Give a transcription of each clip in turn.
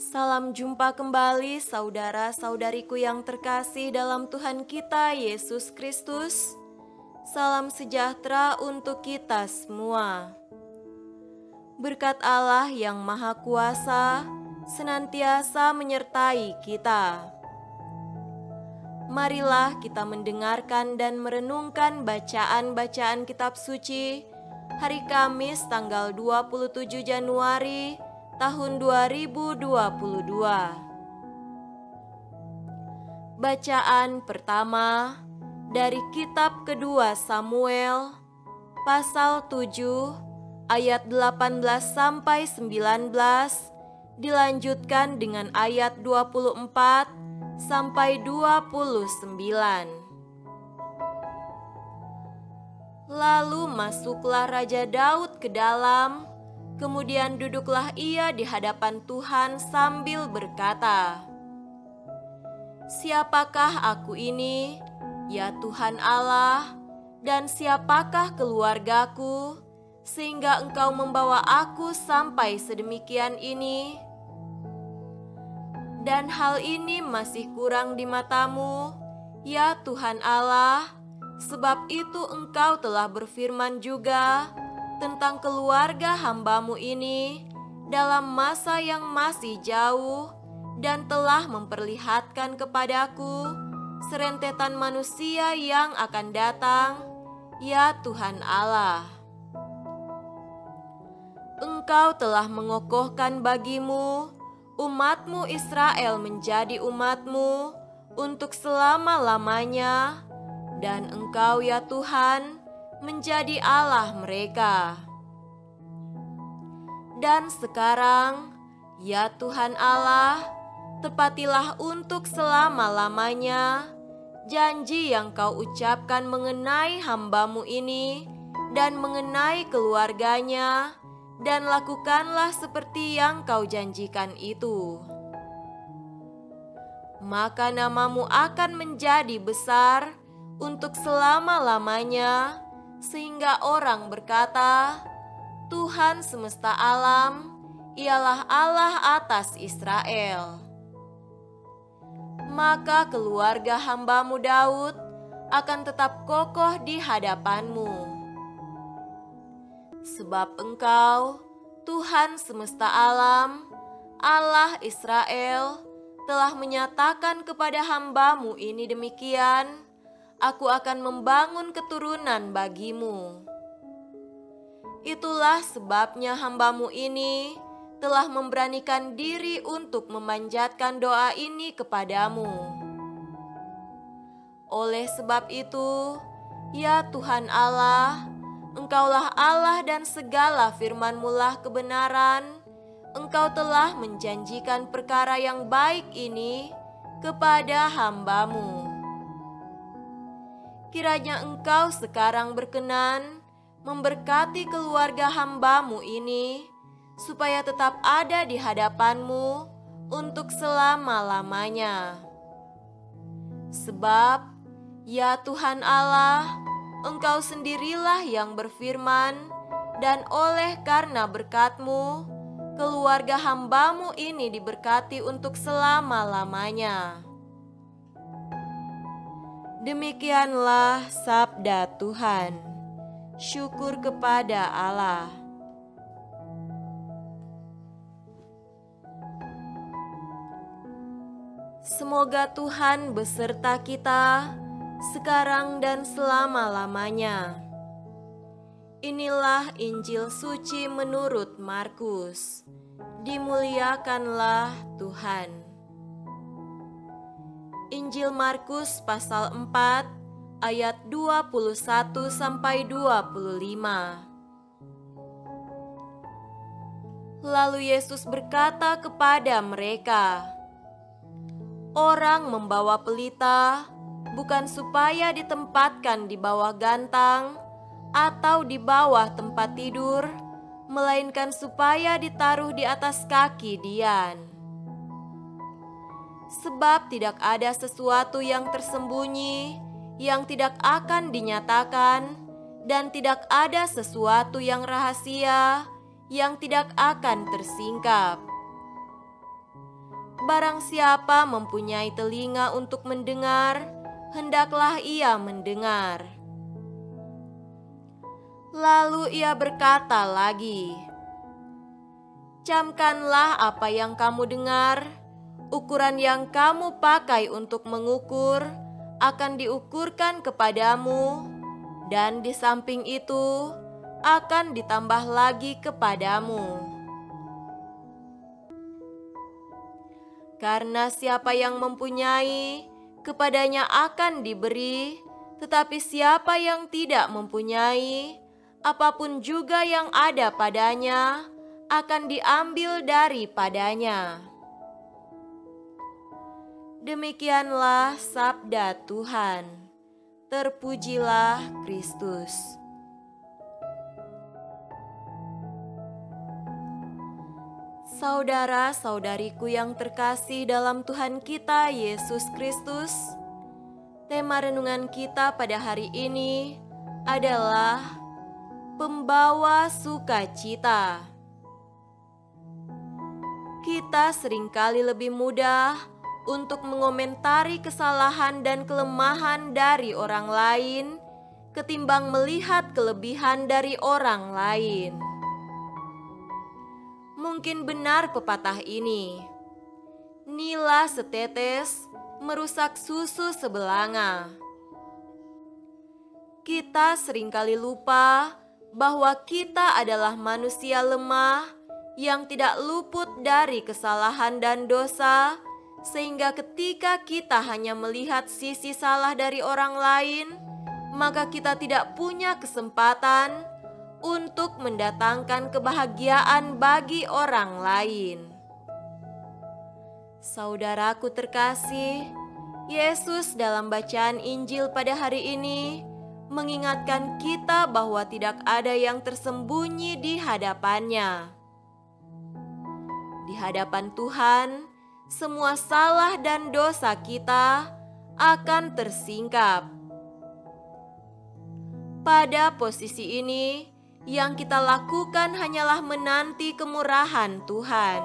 Salam jumpa kembali saudara-saudariku yang terkasih dalam Tuhan kita Yesus Kristus. Salam sejahtera untuk kita semua. Berkat Allah yang Maha Kuasa senantiasa menyertai kita. Marilah kita mendengarkan dan merenungkan bacaan-bacaan kitab suci hari Kamis tanggal 27 Januari tahun 2022. Bacaan pertama dari kitab kedua Samuel pasal 7 ayat 18 sampai 19 dilanjutkan dengan ayat 24 sampai 29. Lalu masuklah Raja Daud ke dalam, kemudian duduklah ia di hadapan Tuhan sambil berkata, "Siapakah aku ini, ya Tuhan Allah, dan siapakah keluargaku, sehingga Engkau membawa aku sampai sedemikian ini? Dan hal ini masih kurang di matamu, ya Tuhan Allah, sebab itu Engkau telah berfirman juga tentang keluarga hamba-Mu ini dalam masa yang masih jauh dan telah memperlihatkan kepadaku serentetan manusia yang akan datang, ya Tuhan Allah. Engkau telah mengokohkan bagimu umat-Mu Israel menjadi umat-Mu untuk selama-lamanya, dan Engkau ya Tuhan menjadi Allah mereka. Dan sekarang, ya Tuhan Allah, tepatilah untuk selama-lamanya janji yang Kau ucapkan mengenai hamba-Mu ini dan mengenai keluarganya, dan lakukanlah seperti yang Kau janjikan itu. Maka nama-Mu akan menjadi besar untuk selama-lamanya, sehingga orang berkata, Tuhan semesta alam, ialah Allah atas Israel. Maka keluarga hamba-Mu Daud akan tetap kokoh di hadapan-Mu. Sebab Engkau, Tuhan semesta alam, Allah Israel, telah menyatakan kepada hamba-Mu ini demikian, Aku akan membangun keturunan bagi-Mu. Itulah sebabnya hamba-Mu ini telah memberanikan diri untuk memanjatkan doa ini kepadamu. Oleh sebab itu, ya Tuhan Allah, Engkaulah Allah dan segala firman-Mu lah kebenaran. Engkau telah menjanjikan perkara yang baik ini kepada hamba-Mu. Kiranya Engkau sekarang berkenan memberkati keluarga hamba-Mu ini, supaya tetap ada di hadapan-Mu untuk selama-lamanya. Sebab, ya Tuhan Allah, Engkau sendirilah yang berfirman, dan oleh karena berkat-Mu, keluarga hamba-Mu ini diberkati untuk selama-lamanya. Demikianlah sabda Tuhan. Syukur kepada Allah. Semoga Tuhan beserta kita sekarang dan selama-lamanya. Inilah Injil suci menurut Markus. Dimuliakanlah Tuhan. Injil Markus pasal 4 ayat 21 sampai 25. Lalu Yesus berkata kepada mereka, Orang membawa pelita bukan supaya ditempatkan di bawah gantang atau di bawah tempat tidur, melainkan supaya ditaruh di atas kaki dian. Sebab tidak ada sesuatu yang tersembunyi yang tidak akan dinyatakan, dan tidak ada sesuatu yang rahasia yang tidak akan tersingkap. Barang siapa mempunyai telinga untuk mendengar, hendaklah ia mendengar. Lalu ia berkata lagi, "Camkanlah apa yang kamu dengar, ukuran yang kamu pakai untuk mengukur akan diukurkan kepadamu, dan di samping itu akan ditambah lagi kepadamu. Karena siapa yang mempunyai, kepadanya akan diberi, tetapi siapa yang tidak mempunyai, apapun juga yang ada padanya akan diambil daripadanya." Demikianlah sabda Tuhan. Terpujilah Kristus. Saudara-saudariku yang terkasih dalam Tuhan kita Yesus Kristus, tema renungan kita pada hari ini adalah pembawa sukacita. Kita seringkali lebih mudah untuk mengomentari kesalahan dan kelemahan dari orang lain ketimbang melihat kelebihan dari orang lain. Mungkin benar pepatah ini, "Nila setetes merusak susu sebelanga." Kita seringkali lupa bahwa kita adalah manusia lemah yang tidak luput dari kesalahan dan dosa, sehingga ketika kita hanya melihat sisi salah dari orang lain, maka kita tidak punya kesempatan untuk mendatangkan kebahagiaan bagi orang lain. Saudaraku terkasih, Yesus dalam bacaan Injil pada hari ini mengingatkan kita bahwa tidak ada yang tersembunyi di hadapannya. Di hadapan Tuhan, semua salah dan dosa kita akan tersingkap. Pada posisi ini, yang kita lakukan hanyalah menanti kemurahan Tuhan.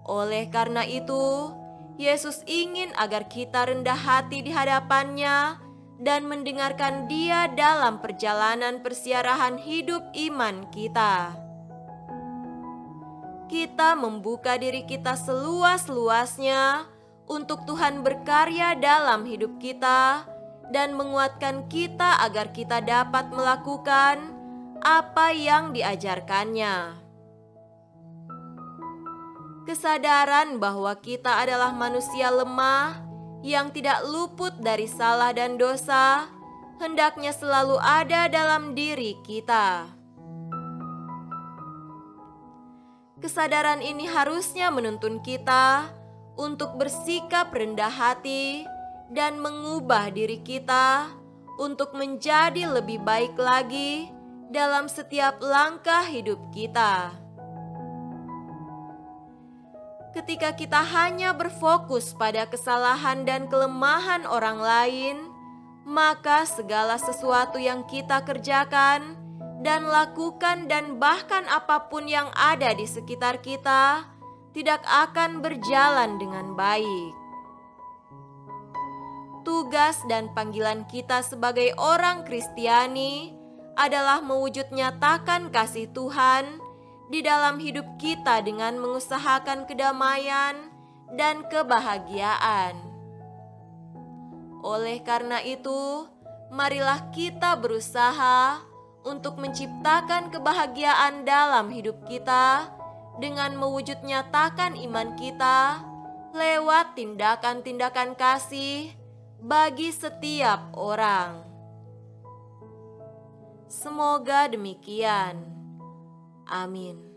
Oleh karena itu, Yesus ingin agar kita rendah hati di hadapan-Nya dan mendengarkan Dia dalam perjalanan persiarahan hidup iman kita. Kita membuka diri kita seluas-luasnya untuk Tuhan berkarya dalam hidup kita dan menguatkan kita agar kita dapat melakukan apa yang diajarkannya. Kesadaran bahwa kita adalah manusia lemah yang tidak luput dari salah dan dosa hendaknya selalu ada dalam diri kita. Kesadaran ini harusnya menuntun kita untuk bersikap rendah hati dan mengubah diri kita untuk menjadi lebih baik lagi dalam setiap langkah hidup kita. Ketika kita hanya berfokus pada kesalahan dan kelemahan orang lain, maka segala sesuatu yang kita kerjakan dan lakukan dan bahkan apapun yang ada di sekitar kita tidak akan berjalan dengan baik. Tugas dan panggilan kita sebagai orang Kristiani adalah mewujud nyatakan kasih Tuhan di dalam hidup kita dengan mengusahakan kedamaian dan kebahagiaan. Oleh karena itu, marilah kita berusaha untuk menciptakan kebahagiaan dalam hidup kita dengan mewujud nyatakan iman kita lewat tindakan-tindakan kasih bagi setiap orang. Semoga demikian. Amin.